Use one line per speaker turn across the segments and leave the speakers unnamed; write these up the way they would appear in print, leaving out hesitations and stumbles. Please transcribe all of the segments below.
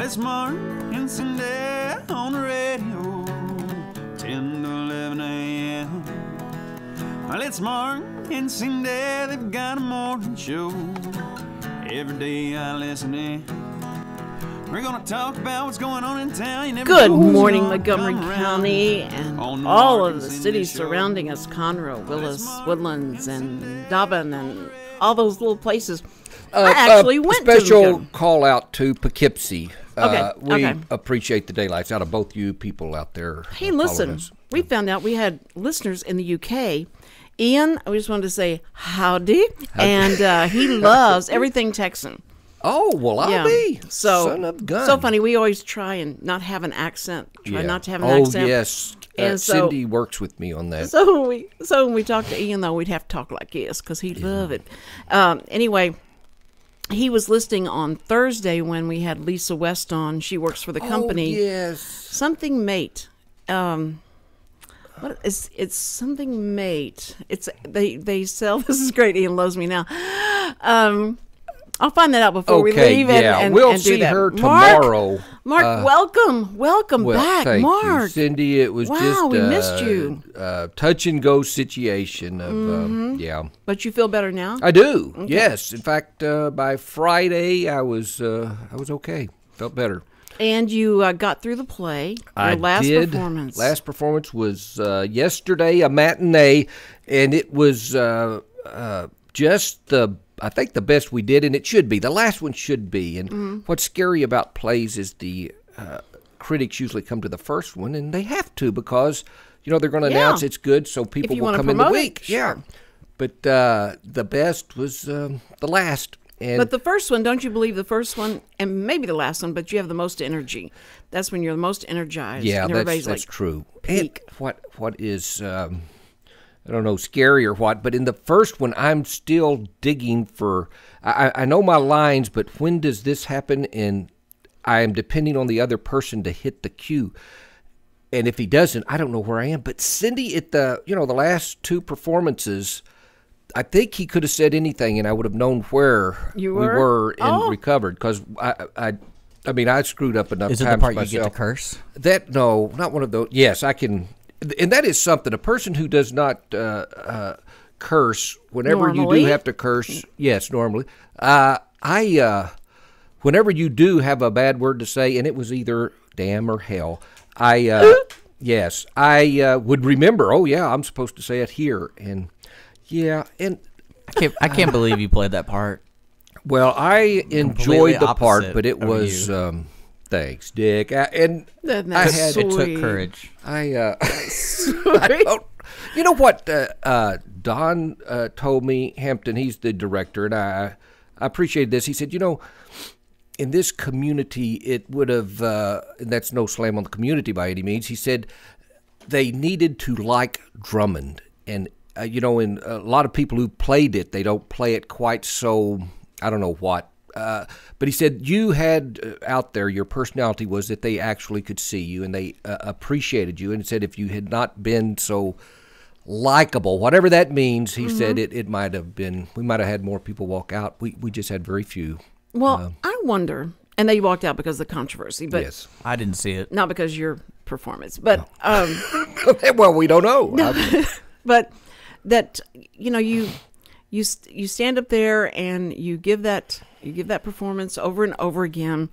it's Mark and Cindy on the radio, 10 to 11 a.m. Well, it's Mark and Cindy, they've got a morning show. Every day I listen in. We're gonna talk about what's going on in town.
Good morning, Montgomery County and all of the cities surrounding us, Conroe, Willis, Woodlands, and Dobbin, and all those little places. I actually went to
special call out to Poughkeepsie. We
okay.
appreciate the daylights out of both you people out there.
Hey, listen, we found out we had listeners in the UK. Ian, I just wanted to say howdy. And he loves everything Texan.
Oh, well, I'll be.
So,
son of a gun.
So funny. We always try and not have an accent. Try not to have an accent.
Oh, yes.
And
Cindy works with me on that.
So when we talk to Ian, though, we'd have to talk like this because he'd love it. Anyway, he was listening on Thursday when we had Lisa West on. She works for the company.
Oh, yes.
Something Mate. It's something Mate. It's they sell. This is great. Ian loves me now. I'll find that out before we leave. And
we'll
and
see
do that.
her tomorrow.
Mark, welcome back,
thank
Mark.
You, Cindy. It was just
we missed you.
Touch and go situation of
But you feel better now?
I do. Okay. Yes. In fact, by Friday I was okay. Felt better.
And you got through the play. Your last performance.
Last performance was yesterday, a matinee, and it was just I think the best we did, and it should be. The last one should be. And what's scary about plays is the critics usually come to the first one, and they have to because, they're going to announce it's good, so people will come in the week.
Sure.
Yeah. But the best was the last.
But the first one, don't you believe the first one, and maybe the last one, but you have the most energy. That's when you're the most energized.
Yeah,
and
that's true.
Peak.
And what is... I don't know, scary or what, but in the first one, I'm still digging for, I know my lines, but when does this happen? And I am depending on the other person to hit the cue. And if he doesn't, I don't know where I am. But Cindy, at the the last two performances, I think he could have said anything, and I would have known where we were and recovered. Because I screwed up enough times myself. Is it the part you get to curse? No, not one of those. Yes, I can. And that is something. A person who does not curse, whenever
normally?
You do have to curse, yes, normally. Whenever you do have a bad word to say, and it was either damn or hell, I would remember, I'm supposed to say it here. And, and
I can't believe you played that part.
Well, I enjoyed the part, but it was... Thanks, Dick. It
took courage.
I don't. You know what? Don told me, Hampton, he's the director, and I appreciated this. He said, in this community, it would have, and that's no slam on the community by any means, he said they needed to like Drummond. And, in a lot of people who played it, they don't play it quite so, I don't know what. But he said you had out there, your personality was that they actually could see you and they appreciated you. And he said if you had not been so likable, whatever that means, he said it might have been, we might have had more people walk out. We just had very few.
Well, I wonder, and they walked out because of the controversy. But
yes.
I didn't see it.
Not because of your performance. But
well, we don't know.
No, but that, you stand up there and you give that performance over and over again,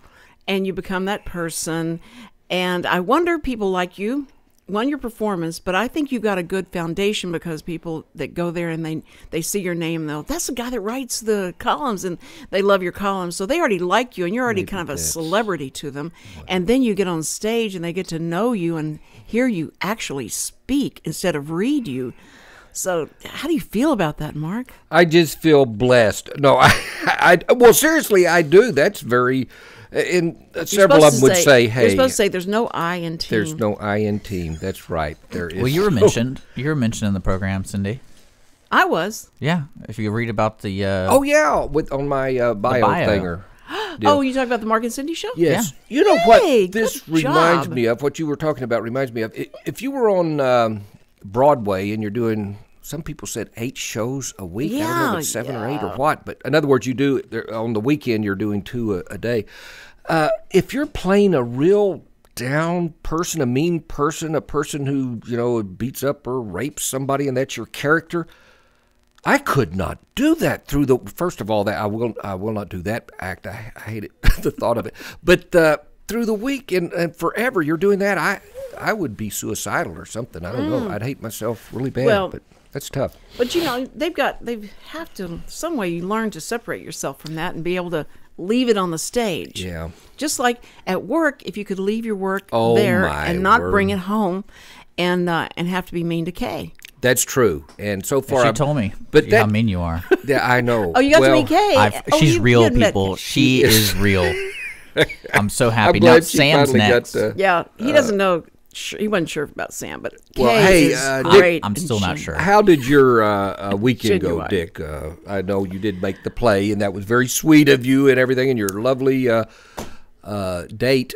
and you become that person. And I wonder, people like you, your performance, but I think you got a good foundation because people that go there and they see your name, that's the guy that writes the columns, and they love your columns, so they already like you, and you're already kind of a celebrity to them. And then you get on stage and they get to know you and hear you actually speak instead of read you. So how do you feel about that, Mark?
I just feel blessed. No, well, seriously, I do. That's very, and several of them would say, hey.
You're supposed to say there's no I in team.
There's no I in team. That's right. There is.
Well, you were mentioned. You were mentioned in the program, Cindy.
I was.
Yeah. If you read about the.
On my bio thinger.
Oh, you talking about the Mark and Cindy show?
Yes. Yeah. You know what this reminds me of, what you were talking about reminds me of? If you were on Broadway and you're doing, some people said 8 shows a week. I don't know if it's 7 or 8 or what. But in other words, you do, on the weekend, you're doing 2 a day. if you're playing a real down person, a mean person, a person who, beats up or rapes somebody, and that's your character, I could not do that first of all, that I will not do that act. I hate it, the thought of it. But through the week and forever you're doing that, I would be suicidal or something. I don't know. I'd hate myself really bad, but that's tough.
But they have to some way you learn to separate yourself from that and be able to leave it on the stage.
Yeah.
Just like at work, if you could leave your work
Oh,
there
my
and not
word.
bring it home and have to be mean to Kay.
That's true. And so far,
She told me
but
how mean you are.
Yeah, I know.
Oh, you got to meet Kay.
She's real,
you met-
people. She is real. I'm so happy.
I'm
Now
glad she
Sam's
finally
next.
got
Yeah, he doesn't know. He wasn't sure about Sam, but
Well,
Kay
hey,
is
Dick,
great.
I'm still not
and
sure.
How did your weekend go,
Genuine.
Dick? I know you did make the play, and that was very sweet of you and everything, and your lovely date.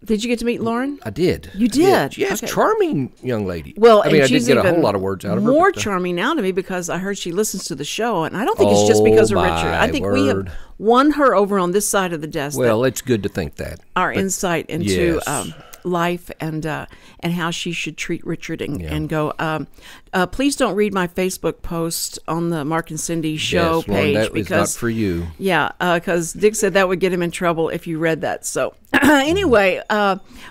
Did you get to meet Lauren?
I did.
You
I
did?
Yes,
Okay.
charming young lady.
Well,
I mean,
and
I
she's
didn't get a whole
even
lot of words out of her.
more
but,
charming now to me because I heard she listens to the show, and I don't think it's just because of
my
Richard. I think we
word.
have won her over on this side of the desk.
well, it's good to think that.
Our insight into
yes.
life and how she should treat Richard and go. Please don't read my Facebook post on the Mark and Cindy show
Yes, Lauren,
page
that was
because
not for you.
Yeah, because Dick said that would get him in trouble if you read that. So anyway,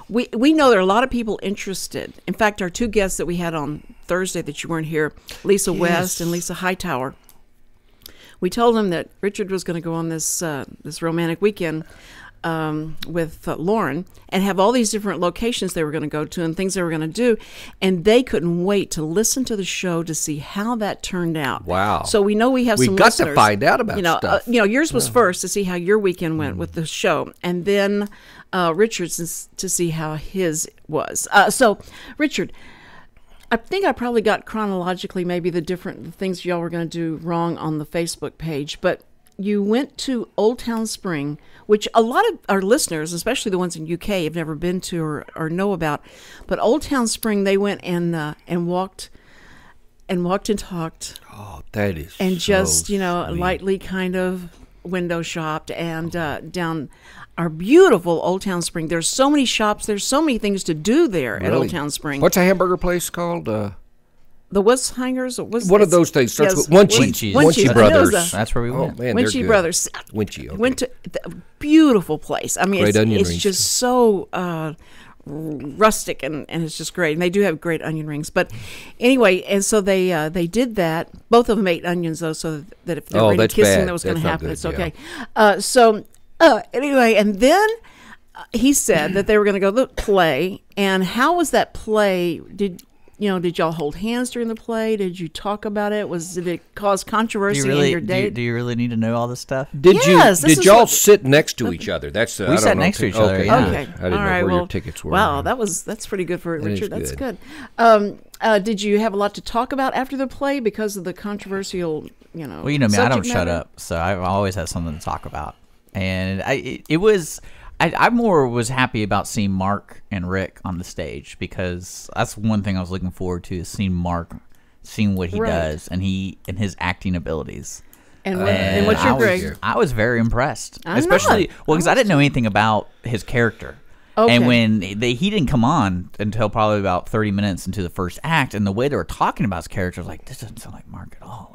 we know there are a lot of people interested. In fact, our two guests that we had on Thursday that you weren't here, Lisa West and Lisa Hightower, we told them that Richard was going to go on this romantic weekend with Lauren and have all these different locations they were going to go to and things they were going to do, and they couldn't wait to listen to the show to see how that turned out.
Wow.
So we know we have
We
some
got
listeners.
to find out about stuff.
Yours was first to see how your weekend went with the show, and then Richard's to see how his was. So Richard, I think I probably got chronologically maybe the things y'all were going to do wrong on the Facebook page, but you went to Old Town Spring, which a lot of our listeners, especially the ones in UK, have never been to or know about. But Old Town Spring, they went and walked and talked
Oh, that is
and
so
just
sweet.
lightly kind of window shopped and down our beautiful Old Town Spring. There's so many shops. There's so many things to do there at
Really?
Old Town Spring.
What's a hamburger place called?
The West Hangers?
One of those things starts
yes,
with Winchie.
Winchie's.
Winchie
I knew it was
Brothers.
That's where we
Oh
went.
man, they're
Winchie
good.
Brothers.
Winchie. Okay.
Went to the beautiful place. I mean,
Great onion
it's
rings.
just so rustic and it's just great. And they do have great onion rings. But anyway, and so they did that. Both of them ate onions though, so that if there were any
that's
kissing
bad.
that was going to
That's not
happen,
good,
it's
yeah.
okay. So anyway, and then he said that they were going to go to the play. And how was that play? Did y'all hold hands during the play? Did you talk about it? Did it cause controversy in your date?
Do you really need to know all this stuff?
Yes, this
Did
is
y'all
what-
sit next to each other? That's
We sat next to each other,
Okay,
yeah.
good.
Okay.
I didn't
All
know
right.
where
Well,
your tickets were.
Wow, that's pretty good for
is
Richard. That's
good.
good. Did you have a lot to talk about after the play because of the controversial,
Well, you know me, I don't
subject
shut
matter?
up, so I always have something to talk about. And I more was happy about seeing Mark and Rick on the stage because that's one thing I was looking forward to is seeing Mark, seeing what he
Right.
does and his acting abilities.
And what's your
I was
grade?
here.
I was very impressed,
I'm
especially
not.
because I didn't know anything about his character.
Okay.
And when he didn't come on until probably about 30 minutes into the first act, and the way they were talking about his character, I was like, this doesn't sound like Mark at all.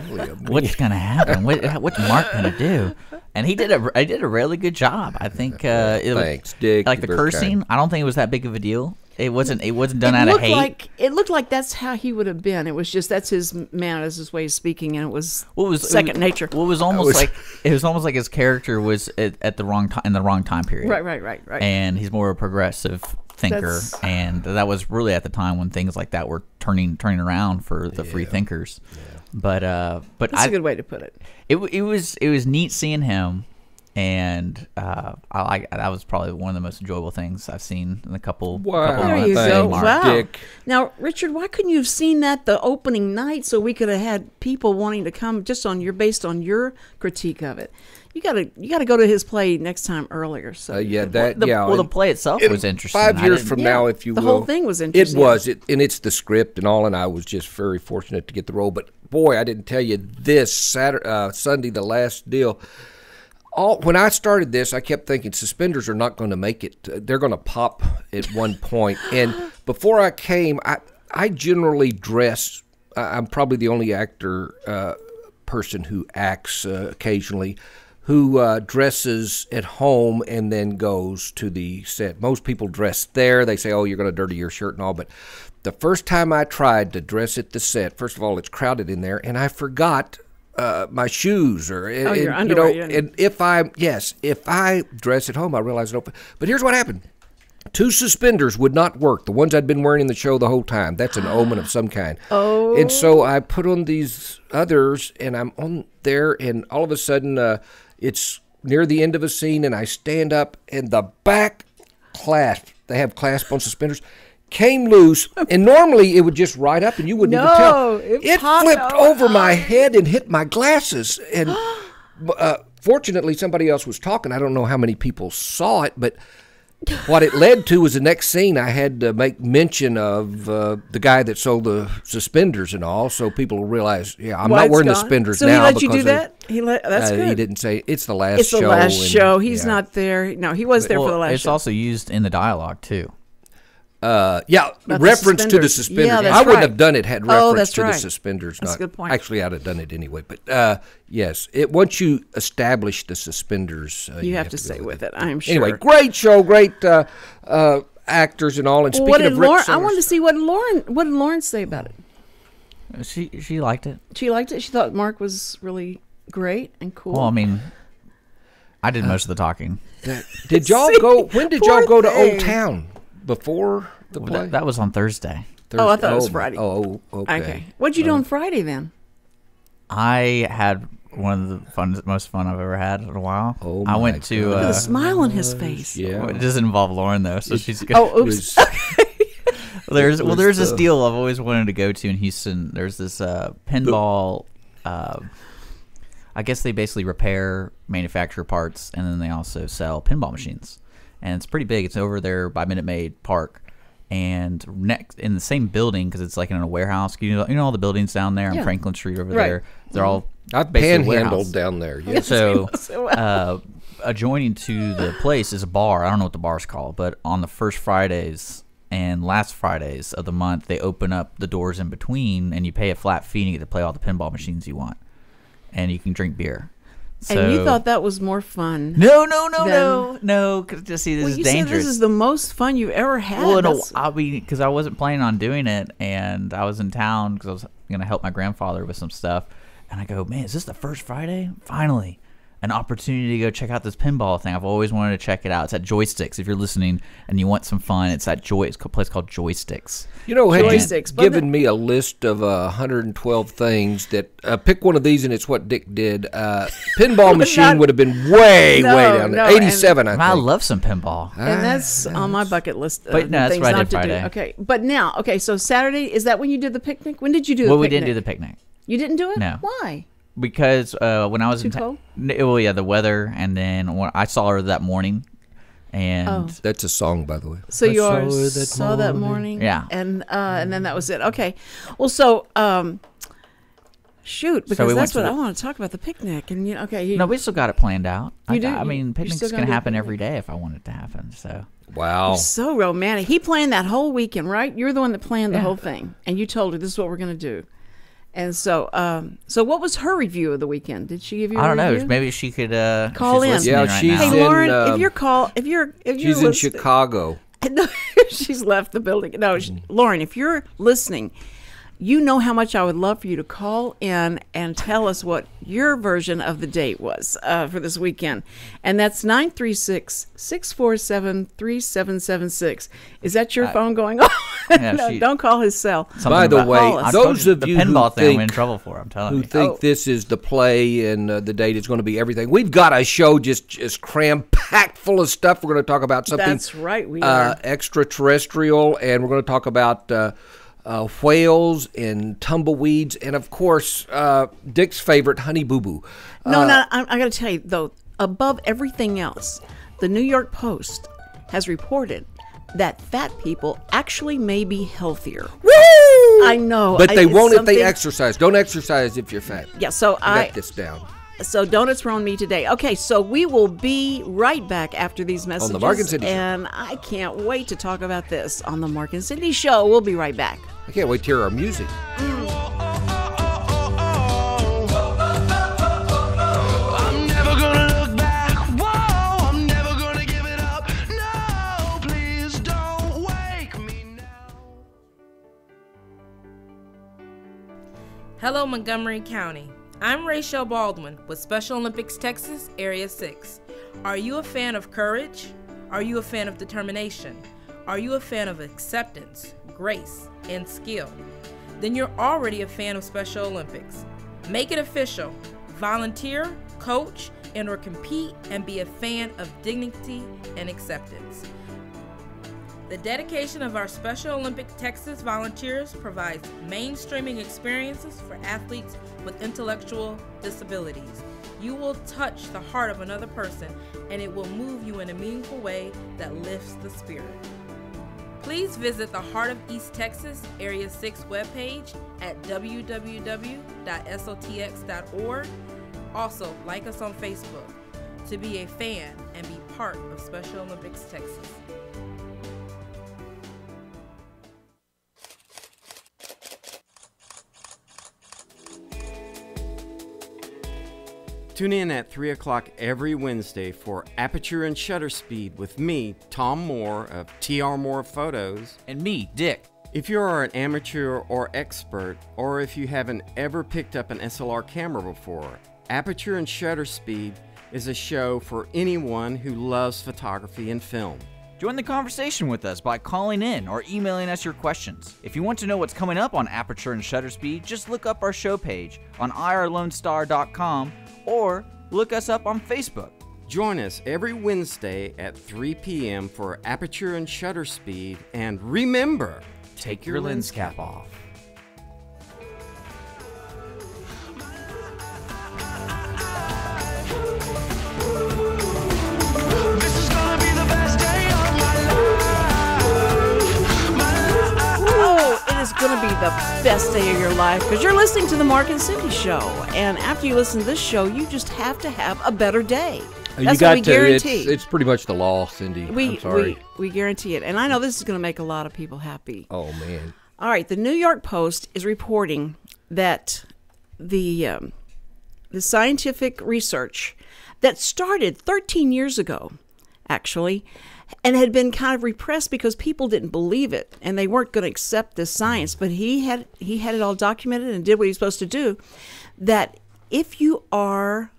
Like, what's going to happen? What's Mark going to do? And he did a really good job. I think it was,
Thanks, Dick.
like the
You're very
cursing,
kind.
I don't think it was that big of a deal. It wasn't done out of hate.
It looked like that's how he would have been. It was just that's his his way of speaking, and it was second nature.
Well, it was almost like his character was at the wrong time in the wrong time period.
Right.
And he's more a progressive thinker, and that was really at the time when things like that were turning around for the free thinkers. But
That's a good way to put it.
It was neat seeing him, and that was probably one of the most enjoyable things I've seen in a couple.
Wow.
couple
There
months.
you
Thanks,
go.
Mark.
Wow.
Dick.
Now, Richard, why couldn't you have seen that the opening night so we could have had people wanting to come just based on your critique of it? You gotta go to his play next time earlier. So
The play itself was interesting.
5
I
years
didn't-
from
Yeah,
now, if you
the
will.
whole thing was interesting.
It was, and it's the script and all, and I was just very fortunate to get the role. But boy, I didn't tell you this Sunday, the last deal. when I started this, I kept thinking suspenders are not going to make it. They're going to pop at one point. And before I came, I generally dress. I'm probably the only person who acts occasionally, who dresses at home and then goes to the set. Most people dress there. They say, "Oh, you're going to dirty your shirt and all." But the first time I tried to dress at the set, first of all, it's crowded in there, and I forgot my shoes
your underwear.
and if I dress at home, I realize it. But here's what happened: 2 suspenders would not work. The ones I'd been wearing in the show the whole time. That's an omen of some kind.
Oh.
And so I put on these others, and I'm on there, and all of a sudden, it's near the end of a scene, and I stand up, and the back clasp, they have clasp on suspenders, came loose, and normally it would just ride up and you wouldn't even tell. It flipped over my head and hit my glasses. And fortunately, somebody else was talking. I don't know how many people saw it, but what it led to was the next scene I had to make mention of the guy that sold the suspenders and all, so people will realize, I'm not wearing the suspenders now.
So he let you do that? That's good.
He didn't say it's the last show.
It's the last show. He's not there. No, he was there for the last show.
It's also used in the dialogue, too.
Reference to the suspenders.
Yeah,
I wouldn't have done it had reference to the suspenders.
That's a good point.
Actually, I'd have done it anyway. But yes, once you establish the suspenders,
you have to stay with it. I'm sure.
Anyway, great show, great actors and all. And speaking of Rick Summers,
I wanted to see what did Lauren say about it.
She liked it.
She liked it. She thought Mark was really great and cool.
Well, I mean, I did most of the talking.
Did y'all go? When did y'all go to Old Town? Before the play?
That was on Thursday.
Oh, I thought it was Friday.
Oh, okay.
What'd you do on Friday then?
I had one of the most fun I've ever had in a while.
Oh,
I went to
look at the smile on his face.
Yeah,
it doesn't involve Lauren though, so she's good.
Oh, oops.
There's this deal I've always wanted to go to in Houston. There's this pinball. I guess they basically repair, manufacture parts, and then they also sell pinball machines. And it's pretty big. It's over there by Minute Maid Park, and next in the same building because it's like in a warehouse. You know all the buildings down there on Franklin Street over there. They're all
I've panhandled down there. Yeah.
So adjoining to the place is a bar. I don't know what the bar's called, but on the first Fridays and last Fridays of the month, they open up the doors in between, and you pay a flat fee and you get to play all the pinball machines you want, and you can drink beer. So,
and you thought that was more fun?
No. Just see, this is dangerous.
Said this is the most fun you've ever had.
Well, no, because I wasn't planning on doing it, and I was in town because I was going to help my grandfather with some stuff. And I go, man, is this the first Friday? Finally, an opportunity to go check out this pinball thing. I've always wanted to check it out. It's at Joysticks. If you're listening and you want some fun, it's at it's a place called Joysticks.
You know, had you given me a list of 112 things that pick one of these, and it's what Dick did. Pinball machine would have been way down there. 87, I think.
I love some pinball,
and that's on my bucket list.
But no, that's what I did Friday.
Do. Okay, but now, so Saturday, is that when you did the picnic? When did you do the picnic?
Well, we didn't do the picnic.
You didn't do it?
No.
Why?
Because when I was
Too cold?
The weather, and then when I saw her that morning, and
that's a song, by the way.
So you saw that morning,
yeah,
and then that was it. Okay, well, so shoot, because that's what I want to talk about, the picnic, and
no, we still got it planned out.
I
mean, picnics can happen every day if I want it to happen. So
wow,
you're so romantic. He planned that whole weekend, right? You're the one that planned the whole thing, and you told her this is what we're going to do. And so, what was her review of the weekend? Did she give you? I
don't know. Maybe she could
call in.
Yeah, she's
hey, Lauren, if you're
she's in Chicago.
No, she's left the building. No, Lauren, if you're listening, you know how much I would love for you to call in and tell us what your version of the date was for this weekend. And that's 936-647-3776. Is that your phone going on?
Yeah,
no, don't call his cell.
By the way, those of you
who
think,
I'm in trouble for, I'm telling you.
Who think this is the play and the date is going to be everything, we've got a show just cram-packed full of stuff. We're going to talk about something
that's right, we are.
Extraterrestrial, and we're going to talk about whales and tumbleweeds, and of course Dick's favorite, Honey Boo Boo.
I got to tell you though, above everything else, the New York Post has reported that fat people actually may be healthier.
Woo!
I know,
but they won't if they exercise. Don't exercise if you're fat.
Yeah, so
Get this down.
So donuts were on me today. Okay, so we will be right back after these messages.
On the Mark and Cindy Show.
And I can't wait to talk about this on the Mark and Cindy Show. We'll be right back.
I can't wait to hear our music.
Hello, Montgomery County. I'm Rachel Baldwin with Special Olympics Texas, Area 6. Are you a fan of courage? Are you a fan of determination? Are you a fan of acceptance, grace, and skill? Then you're already a fan of Special Olympics. Make it official. Volunteer, coach, and/or compete and be a fan of dignity and acceptance. The dedication of our Special Olympics Texas volunteers provides mainstreaming experiences for athletes with intellectual disabilities. You will touch the heart of another person, and it will move you in a meaningful way that lifts the spirit. Please visit the Heart of East Texas Area 6 webpage at www.sotx.org. Also, like us on Facebook to be a fan and be part of Special Olympics Texas.
Tune in at 3 o'clock every Wednesday for Aperture and Shutter Speed with me, Tom Moore of TR Moore Photos.
And me, Dick.
If you are an amateur or expert, or if you haven't ever picked up an SLR camera before, Aperture and Shutter Speed is a show for anyone who loves photography and film.
Join the conversation with us by calling in or emailing us your questions. If you want to know what's coming up on Aperture and Shutter Speed, just look up our show page on irlonestar.com or look us up on Facebook.
Join us every Wednesday at 3 p.m. for Aperture and Shutter Speed, and remember,
Take your lens cap off.
Is going to be the best day of your life because you're listening to the Mark and Cindy Show, and after you listen to this show, you just have to have a better day. That's what we guarantee.
It's pretty much the law, Cindy. I'm sorry.
We guarantee it, and I know this is going to make a lot of people happy.
Oh man!
All right, the New York Post is reporting that the scientific research that started 13 years ago, actually, and had been kind of repressed because people didn't believe it and they weren't going to accept this science. But he had it all documented and did what he was supposed to do. That if you are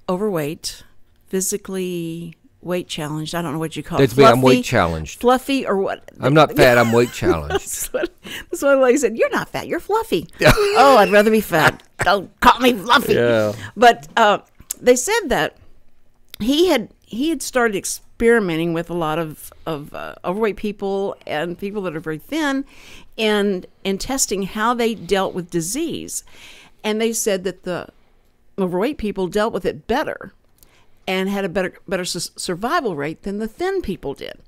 overweight, physically weight challenged, I don't know what you call it.
I'm weight challenged.
Fluffy or what?
I'm not fat. I'm weight challenged.
That's what a lady said. You're not fat. You're fluffy. Oh, I'd rather be fat. Don't call me fluffy.
Yeah.
But they said that he had started experimenting with a lot of overweight people and people that are very thin and testing how they dealt with disease. And they said that the overweight people dealt with it better and had a better survival rate than the thin people did.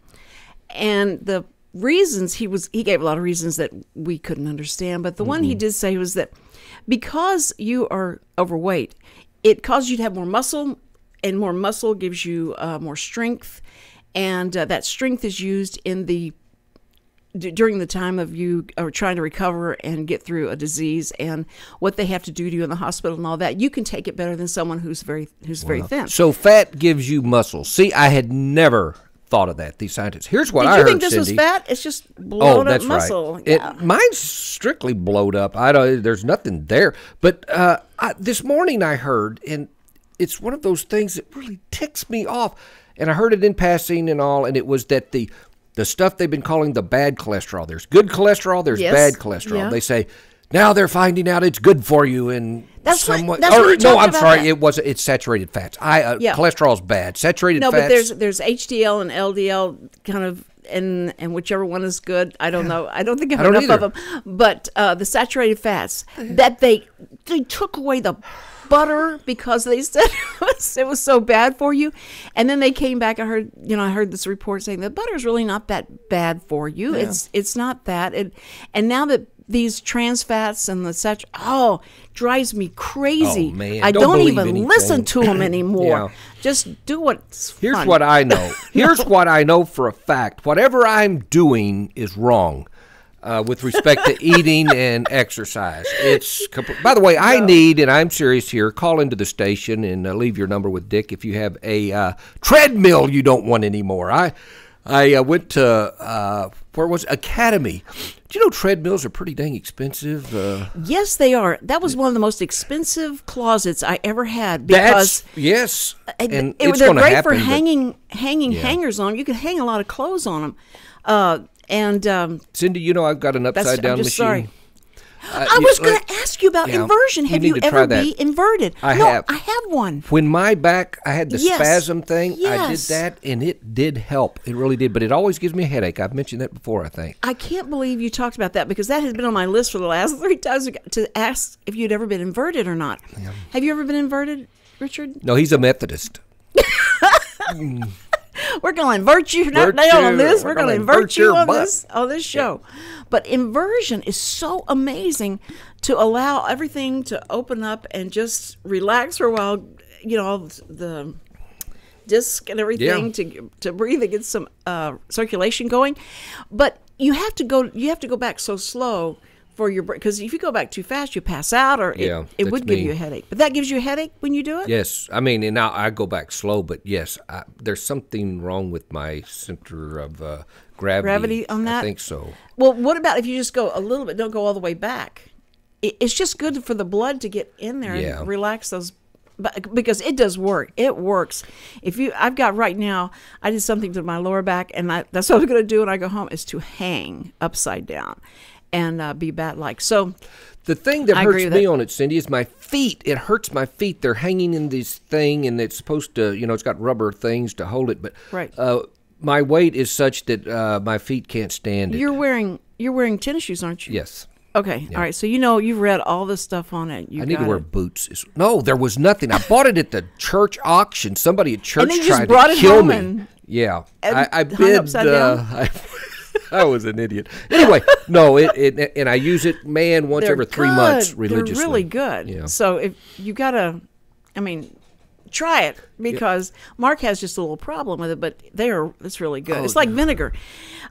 And the reasons he gave a lot of reasons that we couldn't understand, but the one he did say was that because you are overweight, it causes you to have more muscle, and more muscle gives you more strength, and that strength is used during the time of you are trying to recover and get through a disease, and what they have to do to you in the hospital and all that. You can take it better than someone who's very thin.
So fat gives you muscle. See, I had never thought of that. These scientists. Here's what I heard.
Did you think this
Cindy.
was fat? It's just blown up muscle.
Right.
Yeah.
Mine's strictly blowed up. There's nothing there. But this morning I heard, and it's one of those things that really ticks me off. And I heard it in passing and all, and it was that the stuff they've been calling the bad cholesterol. There's good cholesterol, there's bad cholesterol.
Yeah.
They say, now they're finding out it's good for you in some way. It's saturated fats. Cholesterol's bad. Saturated fats.
No, but there's HDL and LDL kind of, and whichever one is good. I don't know. I don't think I have enough of them. But the saturated fats, that they took away the butter because they said it was so bad for you, and then they came back. I heard this report saying that butter is really not that bad for you. Yeah. It's not that. And now that these trans fats and the such. Oh, drives me crazy.
Oh, man.
I
Don't
don't
believe
even
anything.
listen to them anymore.
Yeah.
Just do what's
Here's
fun.
what I know. Here's what I know for a fact. Whatever I'm doing is wrong with respect to eating and exercise. By the way, I need, and I'm serious here, call into the station and leave your number with Dick if you have a treadmill you don't want anymore. I went to, where was it? Academy. Do you know treadmills are pretty dang expensive?
Yes, they are. That was one of the most expensive closets I ever had because
yes, and
they're
it's going to
great
happen.
for
but-
hanging hangers on them. You can hang a lot of clothes on them.
Cindy, you know I've got an upside down
I'm just
machine.
sorry. I was going to ask you about
yeah,
inversion.
you
Have
need
you
to try
ever
that.
been inverted?
I
no,
have.
I have one.
When my back, I had the
Yes.
spasm thing, I did
Yes.
that, and it did help. It really did, but it always gives me a headache. I've mentioned that before, I think.
I can't believe you talked about that because that has been on my list for the last 3 times to ask if you'd ever been inverted or not. Yeah. Have you ever been inverted, Richard?
No, he's a Methodist.
We're going to invert you
Invert
down on
you.
this.
We're
We're going to
gonna
invert
invert
you
your
on
butt.
this show. But inversion is so amazing to allow everything to open up and just relax for a while. You know, all the disc and everything to breathe and get some circulation going. But you have to go back so slow for your brain, because if you go back too fast, you pass out, or it
that's
would give
me.
you a headache. But that gives you a headache when you do it?
Yes, I mean, and now I go back slow, but yes, there's something wrong with my center of gravity.
Gravity on that?
I think so.
Well, what about if you just go a little bit, don't go all the way back? It's just good for the blood to get in there and relax those, because it does work. It works. I've got right now, I did something to my lower back, and that's what I'm going to do when I go home, is to hang upside down and be bat-like. So
the thing that
I
hurts
agree with
me
that.
on it, Cindy, is my feet. It hurts my feet. They're hanging in this thing, and it's supposed to, it's got rubber things to hold it. But
Right.
My weight is such that my feet can't stand it.
you're wearing tennis shoes, aren't you?
Yes.
Okay. All right. So you've read all this stuff on it.
I need to wear boots. No, there was nothing. I bought it at the church auction. Somebody at church
And then you just
tried
brought
to
it
kill
home
me.
and
I
hung
bid.
upside down?
I was an idiot. Anyway, no, and I use it, once
They're
every 3
good.
months religiously.
They're really good.
Yeah.
So if you gotta, try it, because Mark has just a little problem with it, but it's really good. It's like vinegar.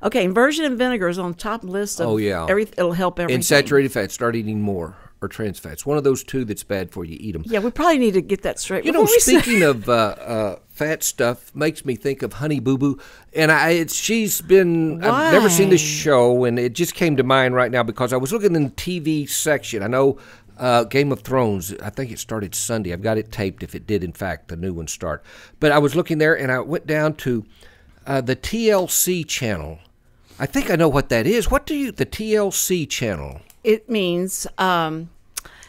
Okay, inversion and vinegar is on the top list of it'll help everything.
And saturated fats, start eating more, or trans fats. One of those two that's bad for you, eat them.
Yeah, we probably need to get that straight.
Speaking of fat stuff, makes me think of Honey Boo Boo, and she's been. I've never seen this show, and it just came to mind right now because I was looking in the TV section. I know Game of Thrones. I think it started Sunday. I've got it taped. If it did, in fact, the new one start. But I was looking there, and I went down to the TLC channel. I think I know what that is. The TLC channel?
It means
The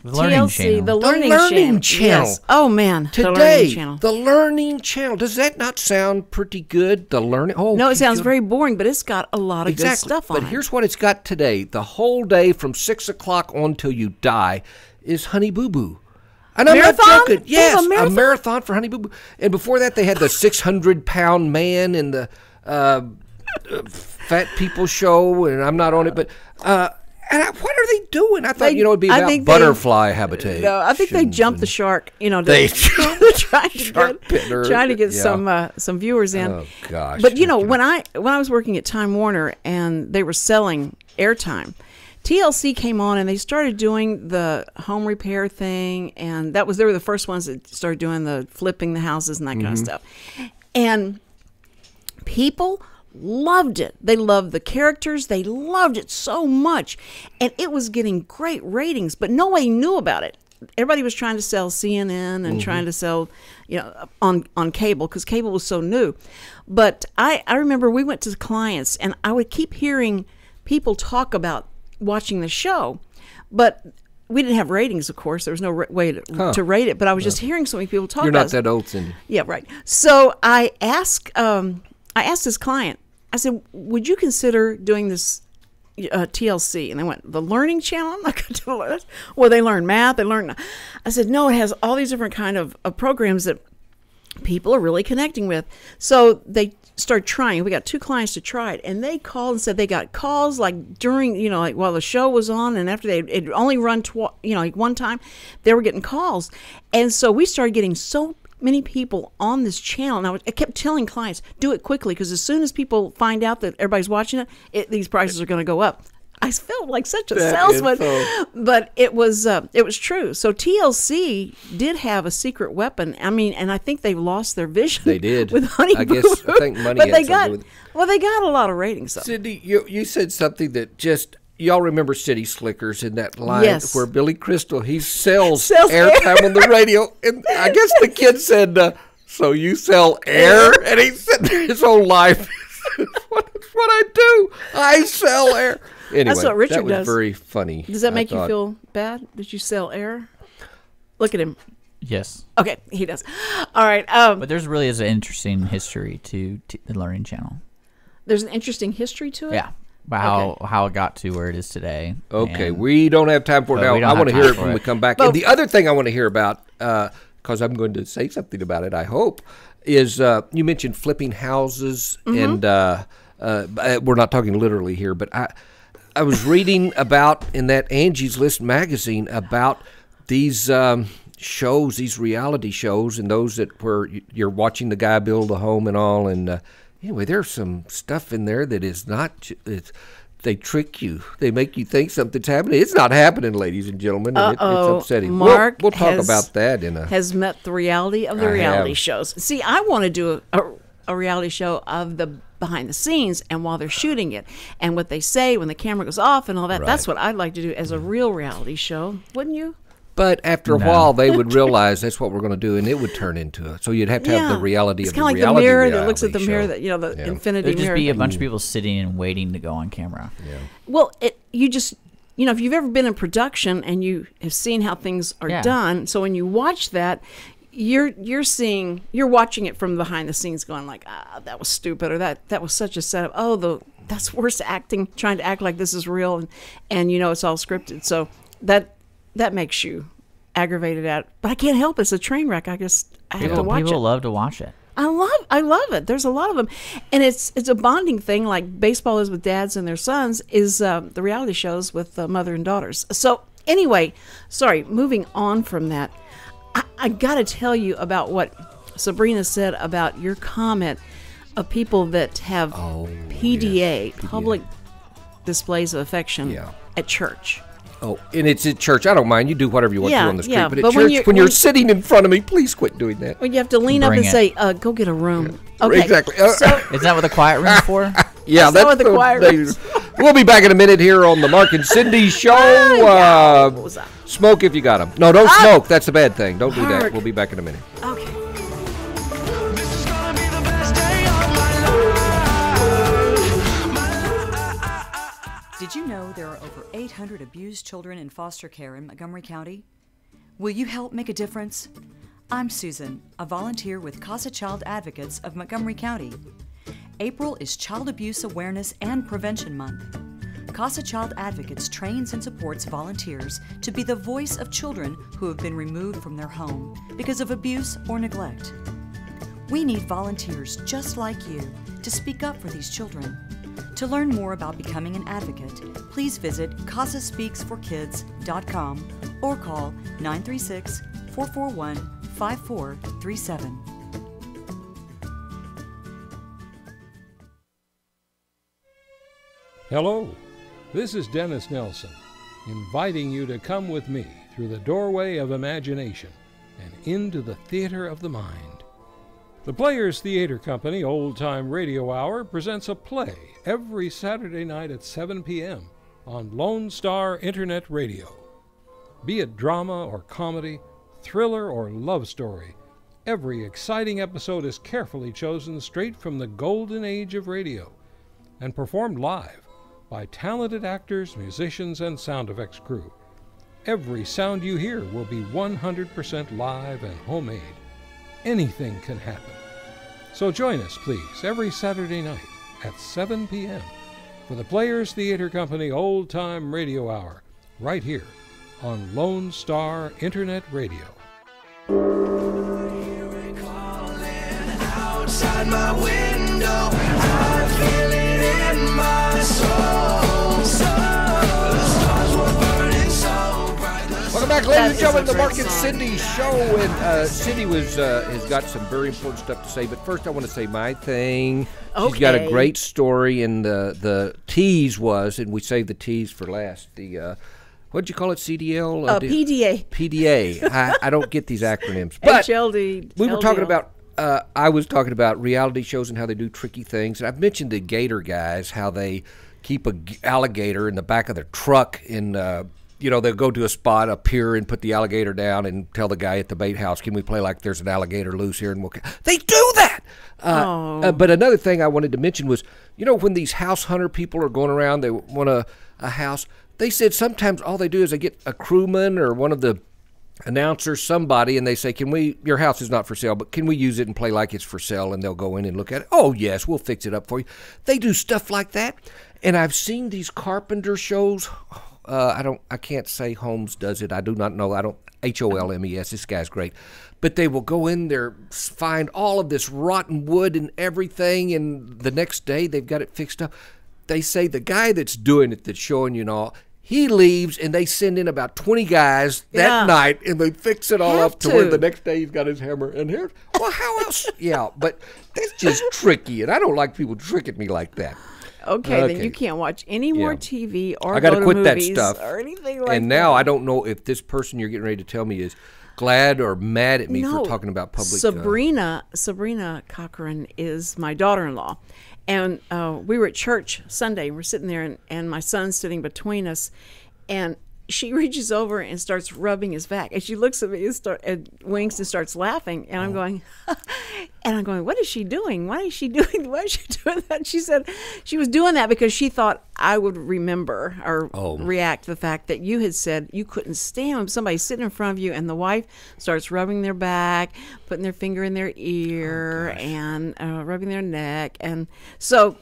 TLC,
Learning Channel.
the Learning
Learning
Channel. Yes. Oh man,
Today,
the Learning Channel.
the Learning Channel. Does that not sound pretty good? The Learning. Oh,
No, it sounds very boring, but it's got a lot of good stuff on it.
But here's what it's got today. The whole day from 6 o'clock on till you die is Honey Boo Boo. And I'm
Marathon?
not joking.
They have
Yes,
a
a marathon for Honey Boo Boo. And before that, they had the 600-pound man and the fat people show, and I'm not on it, but what are they doing? I thought it'd be about butterfly habitation.
No, I think they jumped the shark. Trying to get some viewers in.
Oh gosh!
But when I was working at Time Warner and they were selling airtime, TLC came on and they started doing the home repair thing, and they were the first ones that started doing the flipping the houses and that kind of stuff. And people loved it. They loved the characters. They loved it so much, and it was getting great ratings. But nobody knew about it. Everybody was trying to sell CNN and trying to sell, on cable, because cable was so new. But I remember we went to the clients, and I would keep hearing people talk about watching the show, but we didn't have ratings, of course. There was no way to rate it. But I was just hearing so many people talk.
You're
about
not that old, Cindy.
Yeah, right. So I asked this client, I said, would you consider doing this TLC? And they went, the Learning Channel? I'm not going to do that. Well, they learn math. I said, no, it has all these different kind of programs that people are really connecting with. So they started trying. We got 2 clients to try it, and they called and said they got calls like during, like while the show was on, and after it only run like one time, they were getting calls. And so we started getting so many people on this channel. And I kept telling clients, do it quickly, because as soon as people find out that everybody's watching these prices are going to go up. I felt like such a salesman, but it was true. So TLC did have a secret weapon. I mean, and I think they lost their vision.
They did
with Honey
I
Boo
guess
Boo.
I think money.
But
had something
they got a lot of ratings. Though.
Cindy, you said something that just. Y'all remember City Slickers in that line where Billy Crystal, he sells airtime on the radio. And I guess the kid said, so you sell air? And he said his whole life, that's what I do. I sell air. Anyway,
that's what Richard
that was
does.
very funny.
Does that make you feel bad that you sell air? Look at him.
Yes.
Okay, he does. All right.
But there's really is an interesting history to the Learning Channel.
There's an interesting history to it?
Yeah. About how it got to where it is today.
Okay, we don't have time for it now. I want to hear it when we come back. And the other thing I want to hear about, because I'm going to say something about it, I hope, is you mentioned flipping houses, and we're not talking literally here, but I was reading about in that Angie's List magazine about these shows, these reality shows, and those that where you're watching the guy build a home and all, and anyway, there's some stuff in there that is not. They trick you. They make you think something's happening. It's not happening, ladies and gentlemen. And it's upsetting.
Mark
we'll talk about that
has met the reality of the reality shows. See, I want to do a reality show of the behind the scenes and while they're shooting it and what they say when the camera goes off and all that. Right. That's what I'd like to do as a real reality show, wouldn't you?
But after a while, they would realize that's what we're going to do, and it would turn into it. So you'd have to have the reality of the reality.
It's kind of like the mirror that looks at the mirror, that the infinity
There'd
mirror.
There'd just be a bunch of people sitting and waiting to go on camera.
Yeah.
Well, you just, if you've ever been in production and you have seen how things are done, so when you watch that, you're watching it from behind the scenes, going like, that was stupid, or that was such a setup. That's worse acting, trying to act like this is real, and it's all scripted. So that makes you aggravated at it. But I can't help it. It's a train wreck. I have to watch it.
People love to watch it.
I love it. There's a lot of them. And it's a bonding thing, like baseball is with dads and their sons, is the reality shows with mother and daughters. So anyway, sorry, moving on from that, I got to tell you about what Sabrina said about your comment of people that have PDA, public displays of affection at church.
Oh, and it's at church. I don't mind. You do whatever you want to on the street. But at
but
church, when you're sitting in front of me, please quit doing that.
Well, you have to lean up and say, go get a room.
Yeah.
Okay.
Exactly.
So,
is that what the quiet room's for?
Yeah, that's
what the quiet room's for.
We'll be back in a minute here on the Mark and Cindy Show. Smoke if you got them. No, don't smoke. That's a bad thing. Don't do that. We'll be back in a minute.
Okay.
Did you know there are over 800 abused children in foster care in Montgomery County? Will you help make a difference? I'm Susan, a volunteer with CASA Child Advocates of Montgomery County. April is Child Abuse Awareness and Prevention Month. CASA Child Advocates trains and supports volunteers to be the voice of children who have been removed from their home because of abuse or neglect. We need volunteers just like you to speak up for these children. To learn more about becoming an advocate, please visit CASASpeaksForKids.com or call 936-441-5437.
Hello, this is Dennis Nelson, inviting you to come with me through the doorway of imagination and into the theater of the mind. The Players Theater Company Old Time Radio Hour presents a play every Saturday night at 7 p.m. on Lone Star Internet Radio. Be it drama or comedy, thriller or love story, every exciting episode is carefully chosen straight from the golden age of radio and performed live by talented actors, musicians, and sound effects crew. Every sound you hear will be 100% live and homemade. Anything can happen. So join us, please, every Saturday night at 7 p.m. for the Players Theater Company Old Time Radio Hour, right here on Lone Star Internet Radio.
outside my window. I feel it in my soul. The stars were burning so bright.
Welcome back, ladies and gentlemen, the Mark and Cindy show. And Cindy has got some very important stuff to say. But first, I want to say my thing. She's got a great story, and the tease was, and we saved the tease for last. The what'd you call it? CDL?
PDA.
PDA. I don't get these acronyms. But
HLD.
we were talking about. I was talking about reality shows and how they do tricky things. And I've mentioned the Gator guys, how they keep an alligator in the back of their truck and they'll go to a spot, a pier, and put the alligator down and tell the guy at the bait house, can we play like there's an alligator loose here? And they do that! But another thing I wanted to mention was, when these house hunter people are going around, they want a house, they said sometimes all they do is they get a crewman or one of the announcers, somebody, and they say, your house is not for sale, but can we use it and play like it's for sale? And they'll go in and look at it. Oh, yes, we'll fix it up for you. They do stuff like that. And I've seen these carpenter shows. I can't say Holmes does it. I do not know. Holmes. This guy's great. But they will go in there, find all of this rotten wood and everything, and the next day they've got it fixed up. They say the guy that's doing it, that's showing you and all, he leaves, and they send in about 20 guys that night, and they fix it all up to where the next day he's got his hammer. And here, well, how else? Yeah, but that's just tricky, and I don't like people tricking me like that.
Okay, then you can't watch any more TV or
I gotta
go to
quit
movies
that stuff.
or anything like that.
And now I don't know if this person you're getting ready to tell me is glad or mad at me for talking about public.
Sabrina Cochran is my daughter-in-law. And we were at church Sunday, and we're sitting there, and my son's sitting between us, and she reaches over and starts rubbing his back, and she looks at me and winks and starts laughing, and I'm going, what is she doing? Why is she doing that? She said she was doing that because she thought I would remember or react to the fact that you had said you couldn't stand when somebody's sitting in front of you and the wife starts rubbing their back, putting their finger in their ear, and rubbing their neck, and so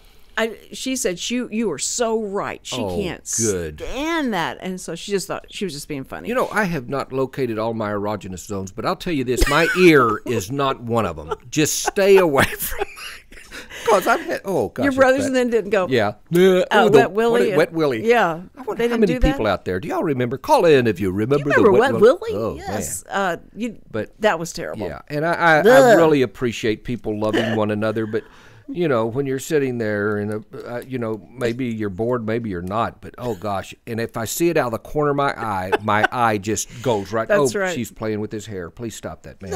she said, you were so right. She can't stand that. And so she just thought she was just being funny.
I have not located all my erogenous zones, but I'll tell you this, my ear is not one of them. Just stay away from me. Because I've had, your
brothers then didn't go.
Yeah.
Wet Willie.
Wet Willie.
Yeah.
I wonder how many people out there. Do y'all remember? Call in if you remember.
Do you remember
the
Wet Willie?
Oh,
yes.
But
that was terrible.
Yeah. And I really appreciate people loving one another, but when you're sitting there and, maybe you're bored, maybe you're not, but oh gosh. And if I see it out of the corner of my eye just goes right.
That's right.
She's playing with his hair. Please stop that, man.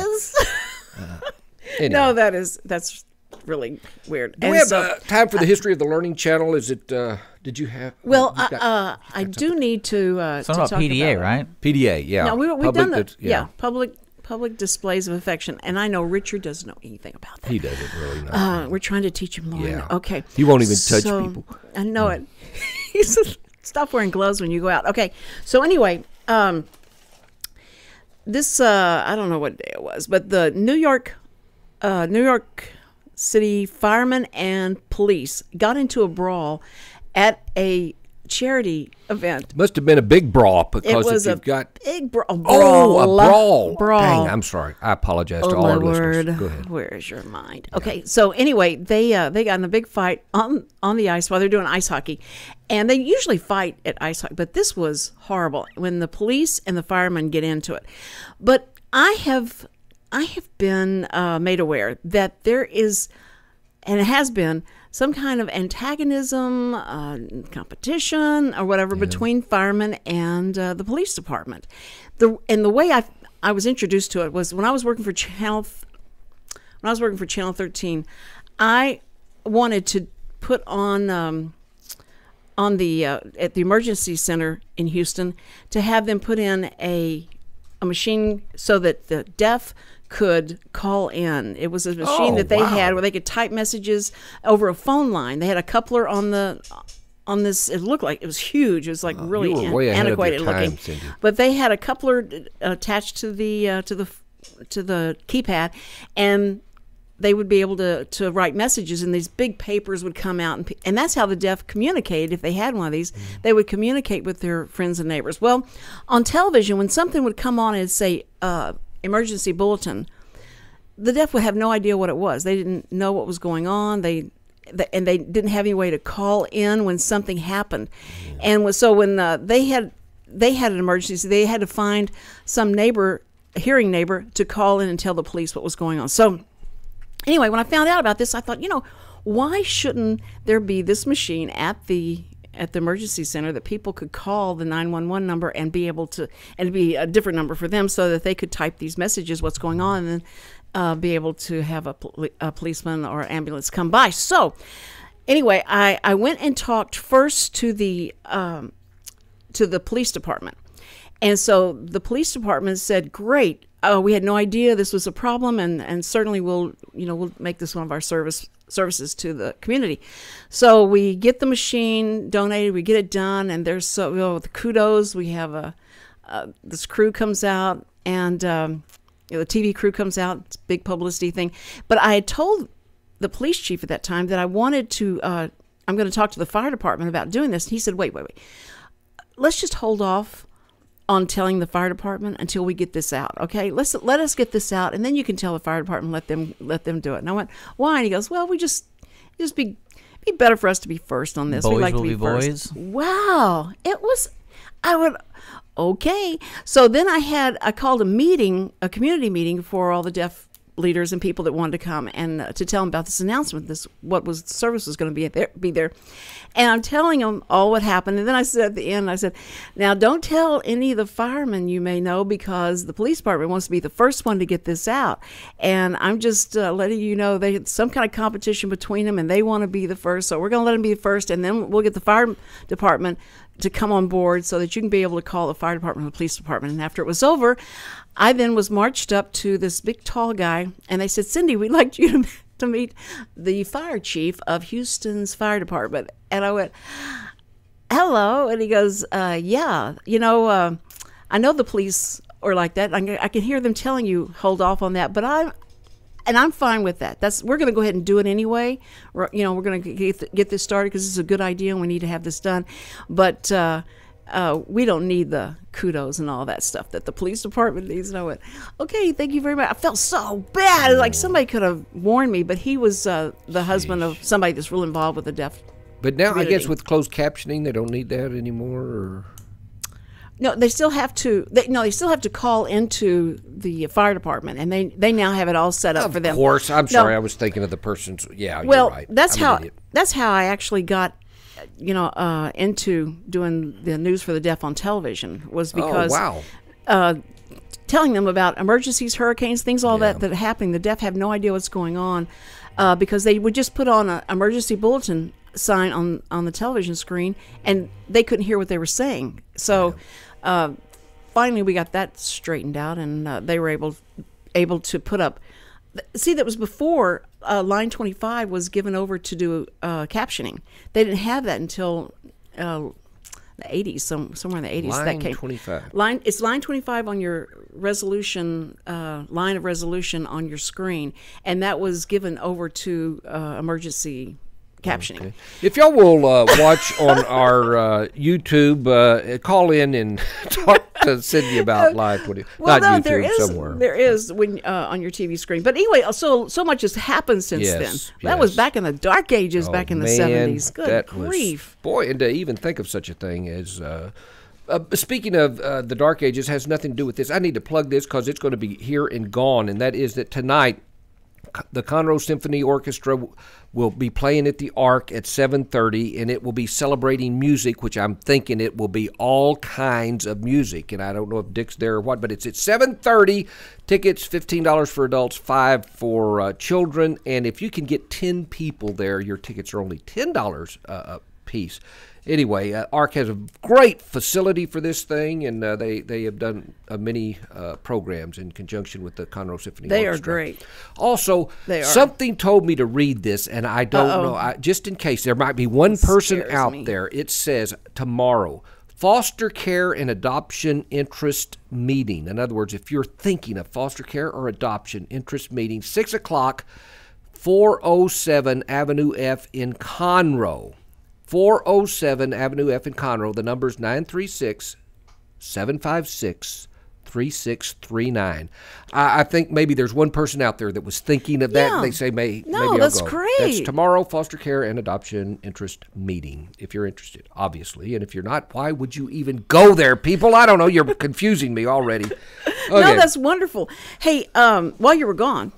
Anyway. No, that's really weird.
Do we have time for the History of the Learning Channel? Is it, did you have?
Well, I do need to
something about PDA, right?
PDA, yeah.
No, we've done that. Public displays of affection, and I know Richard doesn't know anything about that.
He doesn't really know.
We're trying to teach him more.
Yeah.
Okay.
He won't even touch people.
I know it. He says, stop wearing gloves when you go out. Okay. So anyway, this I don't know what day it was, but the New York City firemen and police got into a brawl at a charity event.
Must have been a big brawl because
it was
if you've got
big brawl.
A brawl.
Brawl.
Dang, I'm sorry. I apologize to all our listeners. Go ahead.
Where is your mind? Okay, so anyway, they got in a big fight on the ice while they're doing ice hockey, and they usually fight at ice hockey, but this was horrible when the police and the firemen get into it. But I have been made aware that there is, and it has been, some kind of antagonism, competition, or whatever between firemen and the police department. The way I was introduced to it was when I was working for Channel 13. I wanted to put on at the emergency center in Houston to have them put in a machine so that the deaf could call in. It was a machine that they had where they could type messages over a phone line. They had a coupler on this. It looked like it was huge. It was like really antiquated looking. Cindy. But they had a coupler attached to the keypad, and they would be able to write messages, and these big papers would come out, and that's how the deaf communicated. If they had one of these, they would communicate with their friends and neighbors. Well, on television, when something would come on and say emergency bulletin, the deaf would have no idea what it was. They didn't know what was going on. And they didn't have any way to call in when something happened. And so when they had an emergency, they had to find some hearing neighbor to call in and tell the police what was going on. So anyway, when I found out about this, I thought, why shouldn't there be this machine at the emergency center that people could call the 911 number and be able to, and it'd be a different number for them so that they could type these messages, what's going on, and then be able to have a policeman or ambulance come by. So anyway, I went and talked first to the police department. And so the police department said, great, we had no idea this was a problem, and certainly we'll make this one of our services to the community. So we get the machine donated, we get it done, and there's the kudos. We have this crew comes out, and the TV crew comes out. It's a big publicity thing. But I had told the police chief at that time that I wanted to, I'm going to talk to the fire department about doing this. And he said, wait. Let's just hold off on telling the fire department until we get this out. Okay, let us get this out, and then you can tell the fire department, let them do it. And I went, why? And he goes, well, we just be better for us to be first on this.
Boys
we like
will
to be
first.
Boys. Wow, okay. So then I called a community meeting for all the deaf leaders and people that wanted to come and to tell them about this announcement, the service was going to be there. And I'm telling them all what happened. And then I said at the end, now don't tell any of the firemen you may know, because the police department wants to be the first one to get this out. And I'm just letting you know they had some kind of competition between them, and they want to be the first. So we're going to let them be the first, and then we'll get the fire department to come on board so that you can be able to call the fire department and the police department. And after it was over, I then was marched up to this big tall guy, and they said, Cindy, we'd like you to meet the fire chief of Houston's fire department. And I went, hello. And he goes, yeah, I know the police are like that. I can hear them telling you hold off on that, but I'm fine with that. We're going to go ahead and do it anyway. We're going to get this started because this is a good idea and we need to have this done. But we don't need the kudos and all that stuff that the police department needs. And I went, okay, thank you very much. I felt so bad. Like somebody could have warned me, but he was the husband of somebody that's real involved with the deaf.
But now
community.
I guess with closed captioning, they don't need that anymore, or?
No, they still have to. They still have to call into the fire department, and they now have it all set up for them.
Of course, I'm sorry. I was thinking of the person's. Yeah,
well,
you're right.
that's how I actually got, into doing the news for the deaf on television, was because telling them about emergencies, hurricanes, things that are happening. The deaf have no idea what's going on because they would just put on an emergency bulletin sign on the television screen, and they couldn't hear what they were saying. So finally we got that straightened out, and they were able to put up. See, that was before Line 25 was given over to do captioning. They didn't have that until the 80s, somewhere in the 80s.
Line
that came.
25.
It's Line 25 on your resolution, line of resolution on your screen, and that was given over to emergency captioning. Okay.
If y'all will watch on our YouTube, call in and talk to Cindy about Live 20.
Well,
not
no,
YouTube, somewhere.
There is when on your TV screen. But anyway, so much has happened since then. That was back in the dark ages, back in the 70s. Good grief.
Boy, and to even think of such a thing as... speaking of the Dark Ages, has nothing to do with this. I need to plug this because it's going to be here and gone, and that is that tonight the Conroe Symphony Orchestra will be playing at the Ark at 7:30, and it will be celebrating music, which I'm thinking it will be all kinds of music. And I don't know if Dick's there or what, but it's at 7:30. Tickets, $15 for adults, $5 for children. And if you can get 10 people there, your tickets are only $10 a piece. Anyway, ARC has a great facility for this thing, and they have done many programs in conjunction with the Conroe Symphony Orchestra.
They are great.
Also, something told me to read this, and I don't know. Just in case, there might be one person out there. It says, tomorrow, foster care and adoption interest meeting. In other words, if you're thinking of foster care or adoption interest meeting, 6 o'clock, 407 Avenue F in Conroe. 407 Avenue F in Conroe. The number is 936-756-3600. 3639. I think maybe there's one person out there that was thinking of that, and they say, maybe I'll
that's
go.
great.
That's tomorrow, foster care and adoption interest meeting, if you're interested, obviously. And if you're not, why would you even go there, people? I don't know. You're confusing me already. Okay.
No, that's wonderful. Hey, while you were gone,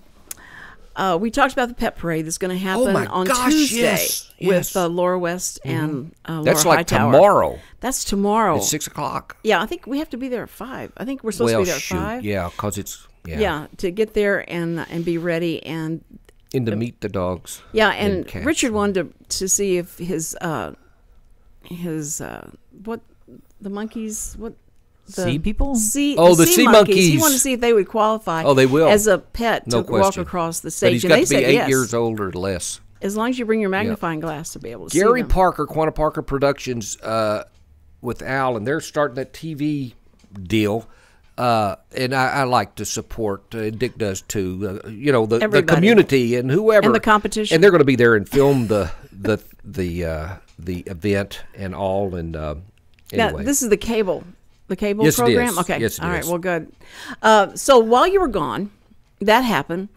we talked about the pet parade that's going to happen on Tuesday with Laura West and Laura
That's like
Hightower.
tomorrow.
That's tomorrow.
It's 6 o'clock.
Yeah, I think we have to be there at 5. I think we're supposed to be there at 5.
Yeah, because it's
to get there and be ready and
to meet the dogs.
Yeah, and
cats.
Richard wanted to see if his what the monkeys what.
Sea people?
The sea monkeys.
He wanted to see if they would qualify.
Oh, they will.
As a pet
No
to walk
question.
across the
But
stage.
he's
And
got
they
to be
said
8
yes.
years old or less.
As long as you bring your magnifying glass to be able to see
Gary
them.
Parker, Quanah Parker Productions, with Al, and they're starting that TV deal. And I like to support. Dick does too. The community and whoever
and the competition.
And they're going to be there and film the event and all. And anyway,
now, this is the cable
yes,
program.
It is.
Okay,
yes, it
all right.
is.
Well, good. So while you were gone, that happened,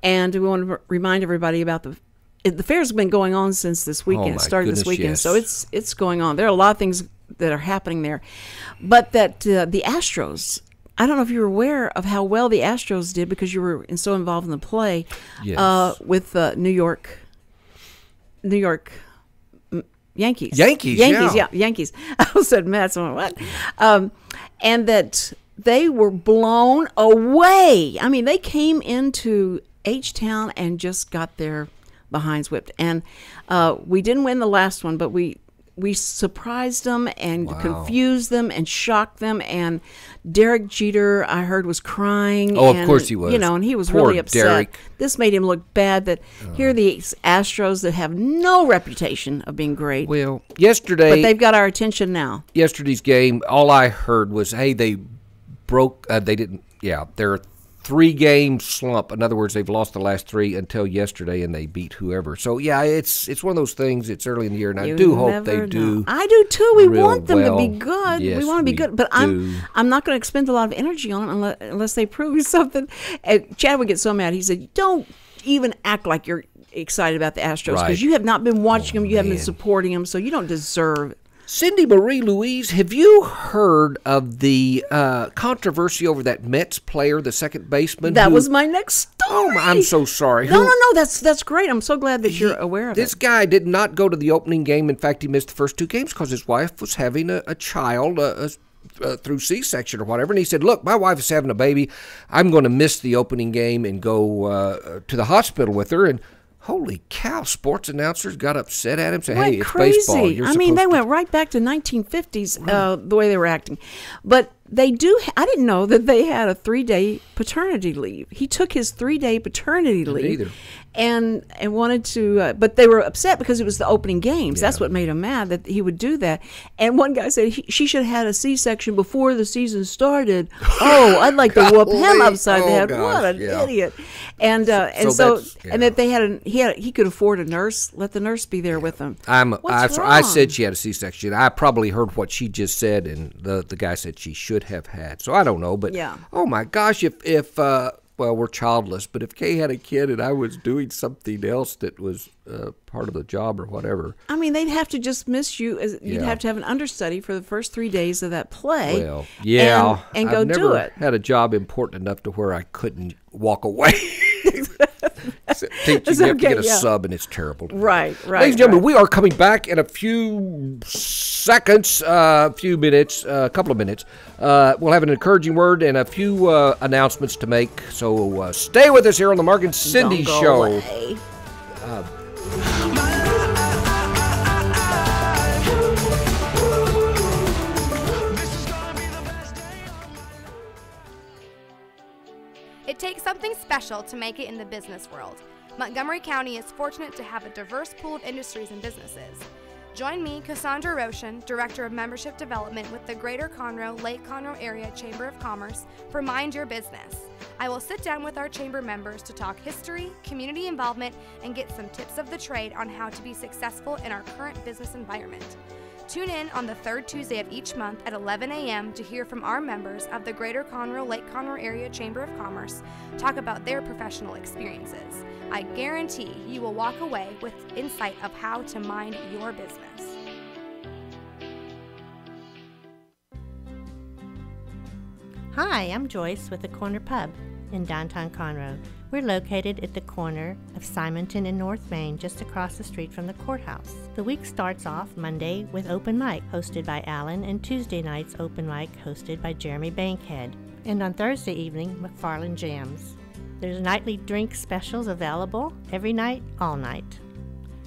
and we want to remind everybody about the fair's been going on since this weekend. It started this weekend, so it's going on. There are a lot of things that are happening there, but that the Astros. I don't know if you were aware of how well the Astros did because you were so involved in the play with New York Yankees. Yankees. I said Mets. I went, what? And that they were blown away. I mean, they came into H-Town and just got their behinds whipped. And we didn't win the last one, but we surprised them and confused them and shocked them. And Derek Jeter, I heard, was crying.
Oh, of course he was.
And he was
Poor
really upset.
Derek.
This made him look bad that here are these Astros that have no reputation of being great.
Well, yesterday.
But they've got our attention now.
Yesterday's game, all I heard was, hey, they broke, they didn't, they're a 3-game slump. In other words, they've lost the last 3 until yesterday, and they beat whoever. So, it's one of those things. It's early in the year, and I do hope they do.
I do, too. We want them to be
well.
good.
Yes,
we want to be good. But I'm not going to expend a lot of energy on them unless they prove something. And Chad would get so mad. He said, don't even act like you're excited about the Astros because you have not been watching them. You haven't been supporting them, so you don't deserve it.
Cindy Marie Louise, have you heard of the controversy over that Mets player, the second baseman?
That was my next story.
Oh, I'm so sorry.
No, that's great. I'm so glad that you're aware of it.
This guy did not go to the opening game. In fact, he missed the first 2 games because his wife was having a child through C-section or whatever. And he said, look, my wife is having a baby. I'm going to miss the opening game and go to the hospital with her. And holy cow, sports announcers got upset at him, said, hey, it's baseball. You're
they went right back to 1950s, the way they were acting. But they do, I didn't know that they had a 3-day paternity leave. He took his 3-day paternity leave. And wanted to, but they were upset because it was the opening games. That's what made them mad, that he would do that. And one guy said she should have had a C-section before the season started. I'd like to whoop him upside the head.
Gosh,
what an idiot! And that they had he could afford a nurse. Let the nurse be there with him.
I said she had a C-section. I probably heard what she just said, and the guy said she should have had. So I don't know, but oh my gosh, if well, we're childless, but if Kay had a kid and I was doing something else that was part of the job or whatever.
I mean, they'd have to just miss you. You'd have to have an understudy for the first 3 days of that play.
Well, yeah.
And go do it.
I've never had a job important enough to where I couldn't walk away. You have to get a sub, and it's terrible.
Right.
Ladies and gentlemen, we are coming back in a few seconds, a few minutes, a couple of minutes. We'll have an encouraging word and a few announcements to make. So stay with us here on the Mark and Cindy Show.
Away.
It takes something special to make it in the business world. Montgomery County is fortunate to have a diverse pool of industries and businesses. Join me, Cassandra Roshan, Director of Membership Development with the Greater Conroe, Lake Conroe Area Chamber of Commerce for Mind Your Business. I will sit down with our chamber members to talk history, community involvement, and get some tips of the trade on how to be successful in our current business environment. Tune in on the third Tuesday of each month at 11 a.m. to hear from our members of the Greater Conroe Lake Conroe Area Chamber of Commerce talk about their professional experiences. I guarantee you will walk away with insight of how to mind your business.
Hi, I'm Joyce with the Corner Pub in downtown Conroe. We're located at the corner of Simonton and North Main, just across the street from the courthouse. The week starts off Monday with open mic, hosted by Alan, and Tuesday nights open mic, hosted by Jeremy Bankhead. And on Thursday evening, McFarland Jams. There's nightly drink specials available every night, all night.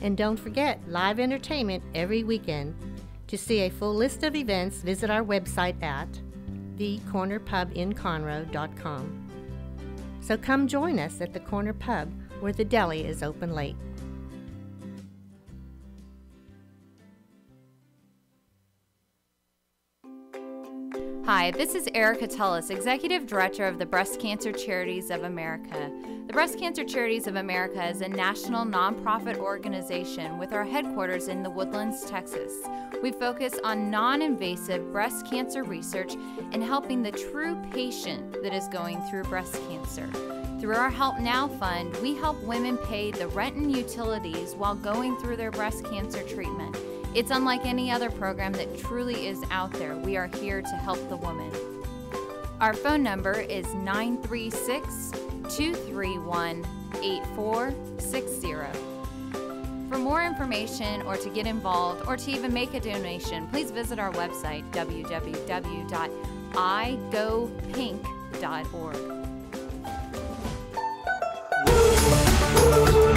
And don't forget, live entertainment every weekend. To see a full list of events, visit our website at thecornerpubinconroe.com. So come join us at the Corner Pub, where the deli is open late.
Hi, this is Erica Tullis, Executive Director of the Breast Cancer Charities of America. The Breast Cancer Charities of America is a national nonprofit organization with our headquarters in the Woodlands, Texas. We focus on non-invasive breast cancer research and helping the true patient that is going through breast cancer. Through our Help Now Fund, we help women pay the rent and utilities while going through their breast cancer treatment. It's unlike any other program that truly is out there. We are here to help the woman. Our phone number is 936-231-8460. For more information or to get involved or to even make a donation, please visit our website, www.igopink.org.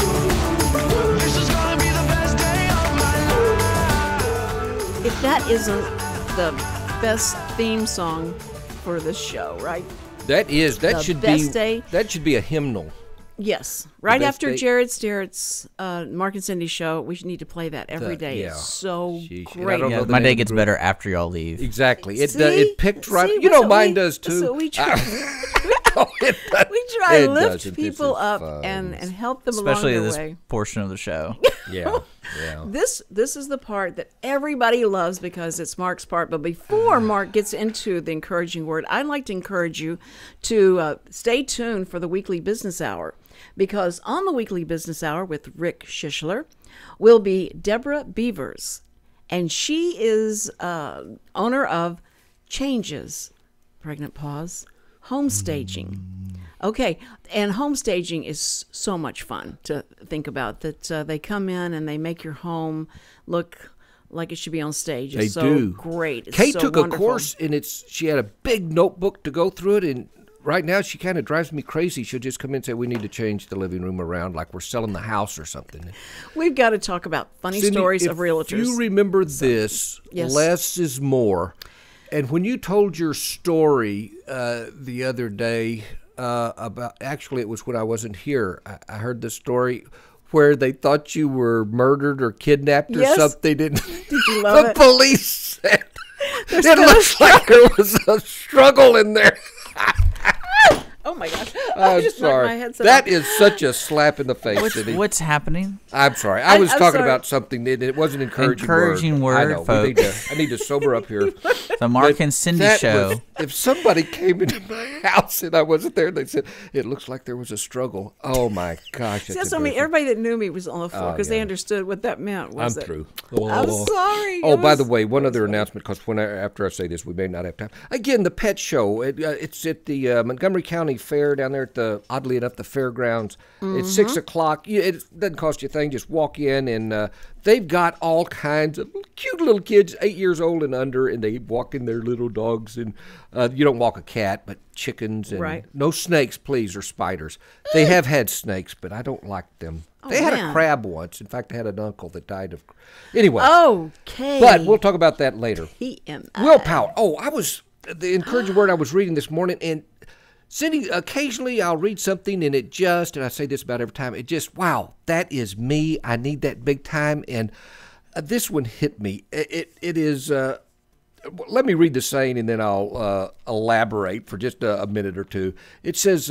This is gonna be the best day of my life.
If that isn't the best theme song for this show, right?
That should be a hymnal.
Yes. Right
best
after
day.
Jared Starrett's Mark and Cindy show, we need to play that every day.
Yeah.
It's so
Sheesh. And I
great.
don't know
Yeah,
the
my
name
day
of the
gets
group.
better after y'all leave.
Exactly. It
See?
it picked right.
See,
You know,
so
mine
we-
does too.
So we try.
Oh, it does.
We try
It
to lift
doesn't. This
people
is
up
fun.
and help them
Especially
along their
this
way.
portion of the show.
Yeah. Yeah.
This is the part that everybody loves because it's Mark's part. But before Mark gets into the encouraging word, I'd like to encourage you to stay tuned for the weekly business hour, because on the weekly business hour with Rick Schischler will be Deborah Beavers, and she is owner of Changes, pregnant pause, home staging. Okay, and home staging is so much fun to think about, that they come in and they make your home look like it should be on stage. It's
They
so
do.
great. It's
Kate
so
took
wonderful.
a course, and she had a big notebook to go through it, and right now she kind of drives me crazy. She'll just come in and say, we need to change the living room around like we're selling the house or something.
We've got to talk about funny
Cindy,
stories
if
of realtors.
you remember this,
Yes.
less is more. And when you told your story the other day about, actually it was when I wasn't here, I heard the story where they thought you were murdered or kidnapped or
Yes.
something. Did
you love
the
it?
police said it looks like there was a struggle in there.
Oh my gosh! I
I'm
just knocked
sorry.
my headset
That
off.
is such a slap in the face. Cindy.
What's happening?
I'm sorry. I was
I'm
talking
sorry.
about something that it wasn't encouraging.
Encouraging word,
I know.
folks.
I need to sober up here.
The Mark
But
and Cindy
that
show.
was- if somebody came into my house and I wasn't there, they said it looks like there was a struggle. Oh my gosh!
See,
That's
that's what I mean.
embarrassing.
Everybody that knew me was on the floor because they
yeah.
understood what that meant.
I'm
Was that-
through.
I'm sorry.
Oh,
It
by
was-
the way, one other announcement, because after I say this, we may not have time. Again, the pet show. It's at the Montgomery County Fair down there at the, oddly enough, the fairgrounds. It's 6 o'clock. It doesn't cost you a thing. Just walk in, and they've got all kinds of cute little kids, 8 years old and under, and they walk in their little dogs. And you don't walk a cat, but chickens and
Right.
no snakes, please, or spiders. They have had snakes, but I don't like them. They had
man.
a crab once. In fact, I had an uncle that died of. Anyway.
Okay.
But we'll talk about that later.
TMI.
Willpower. Oh, the encouraging word I was reading this morning, and Cindy, occasionally I'll read something and and I say this about every time, it just, wow, that is me. I need that big time. And this one hit me. It is, let me read the saying and then I'll elaborate for just a minute or two. It says,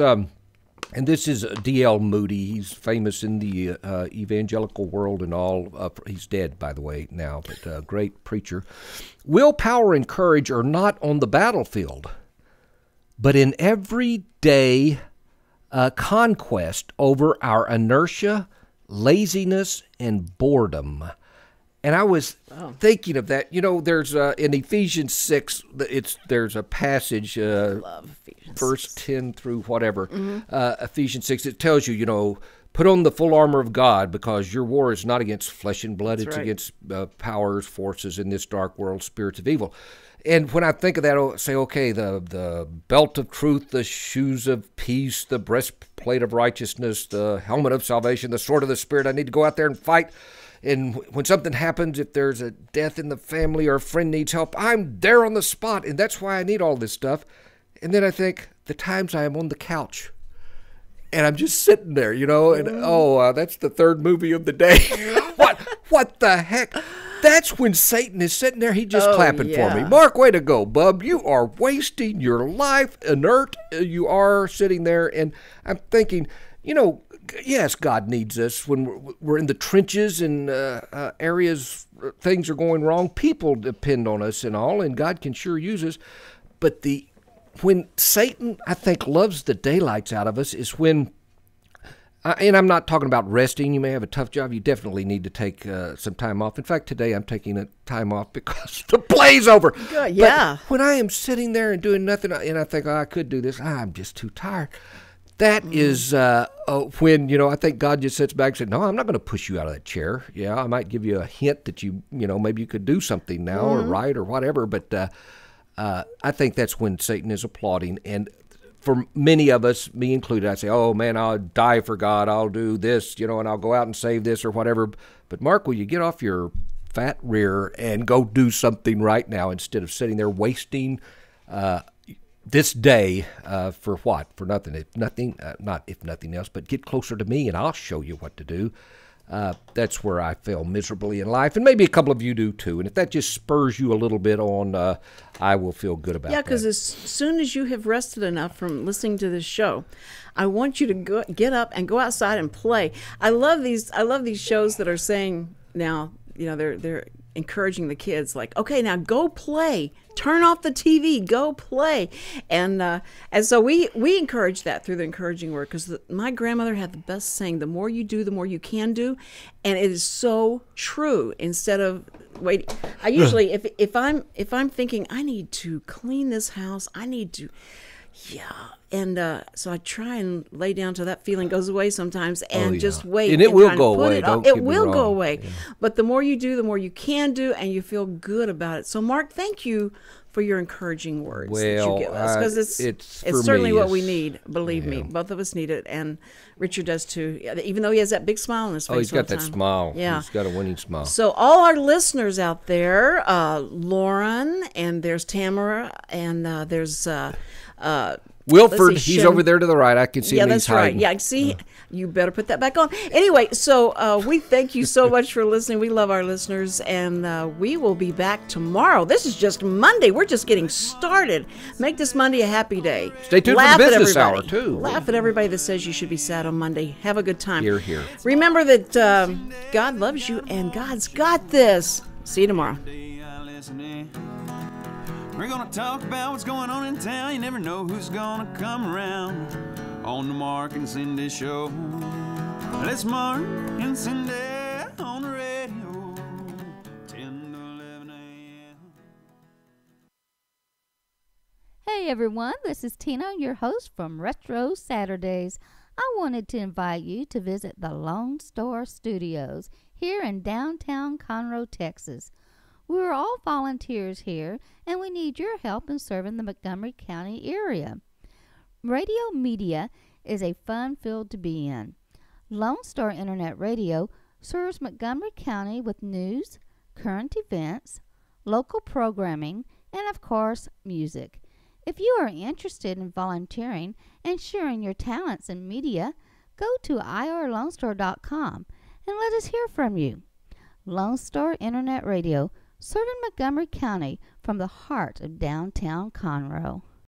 And this is D.L. Moody. He's famous in the evangelical world and all. He's dead, by the way, now, but a great preacher. Willpower and courage are not on the battlefield, but in everyday conquest over our inertia, laziness, and boredom. And I was thinking of that. You know, there's in Ephesians 6, there's a passage, verse 10 through whatever, Ephesians 6, it tells you, you know, put on the full armor of God, because your war is not against flesh and blood. It's against powers, forces in this dark world, spirits of evil. And when I think of that, I'll say, okay, the belt of truth, the shoes of peace, the breastplate of righteousness, the helmet of salvation, the sword of the Spirit. I need to go out there and fight. And when something happens, if there's a death in the family or a friend needs help, I'm there on the spot, and that's why I need all this stuff. And then I think, the times I am on the couch, and I'm just sitting there, you know, and that's the third movie of the day. What the heck? That's when Satan is sitting there. He's just clapping for me. Mark, way to go, bub. You are wasting your life, inert. You are sitting there, and I'm thinking, you know, yes, God needs us when we're in the trenches and areas, things are going wrong. People depend on us and all, and God can sure use us. But when Satan, I think, loves the daylights out of us is when, and I'm not talking about resting. You may have a tough job. You definitely need to take some time off. In fact, today I'm taking a time off because the play's over.
Good, yeah.
But when I am sitting there and doing nothing, and I think, I could do this, I'm just too tired. That is when, you know, I think God just sits back and says, no, I'm not going to push you out of that chair. Yeah, I might give you a hint that you know, maybe you could do something now or write or whatever. But I think that's when Satan is applauding. And for many of us, me included, I say, oh, man, I'll die for God. I'll do this, you know, and I'll go out and save this or whatever. But, Mark, will you get off your fat rear and go do something right now instead of sitting there wasting this day for what? For nothing. Not if nothing else, but get closer to me and I'll show you what to do. That's where I fail miserably in life, and maybe a couple of you do too. And if that just spurs you a little bit on, I will feel good about that.
Yeah, because as soon as you have rested enough from listening to this show, I want you to get up and go outside and play. I love these shows that are saying now, you know, they're encouraging the kids, like, okay, now go play. Turn off the TV, go play. And so we encourage that through the encouraging word, because my grandmother had the best saying, the more you do, the more you can do. And it is so true. Instead of waiting, I usually, if I'm thinking, I need to clean this house, I need to, and so I try and lay down till that feeling goes away sometimes, and just wait.
And it will go away.
It will go away. Yeah. But the more you do, the more you can do, and you feel good about it. So, Mark, thank you for your encouraging words that you give us, because it's certainly what we need. Believe me, both of us need it, and Richard does too. Even though he has that big smile on his face.
Oh, he's got that
time.
smile.
Yeah,
he's got a winning smile.
So all our listeners out there, Lauren, and there's Tamara, and there's
Wilford, he's over there to the right. I can see him.
Yeah, that's right. Yeah, see, you better put that back on. Anyway, so we thank you so much for listening. We love our listeners, and we will be back tomorrow. This is just Monday. We're just getting started. Make this Monday a happy day.
Stay tuned for the business hour, too.
Laugh at everybody that says you should be sad on Monday. Have a good time.
Hear, hear.
Remember that God loves you, and God's got this. See you tomorrow.
We're gonna talk about what's going on in town. You never know who's gonna come around on the Mark and Cindy show. Let's Mark and Cindy on the radio, 10 to 11 a.m.
Hey everyone, this is Tina, your host from Retro Saturdays. I wanted to invite you to visit the Lone Star Studios here in downtown Conroe, Texas. We're all volunteers here, and we need your help in serving the Montgomery County area. Radio media is a fun field to be in. Lone Star Internet Radio serves Montgomery County with news, current events, local programming, and of course, music. If you are interested in volunteering and sharing your talents in media, go to irlonestar.com and let us hear from you. Lone Star Internet Radio, serving Montgomery County from the heart of downtown Conroe.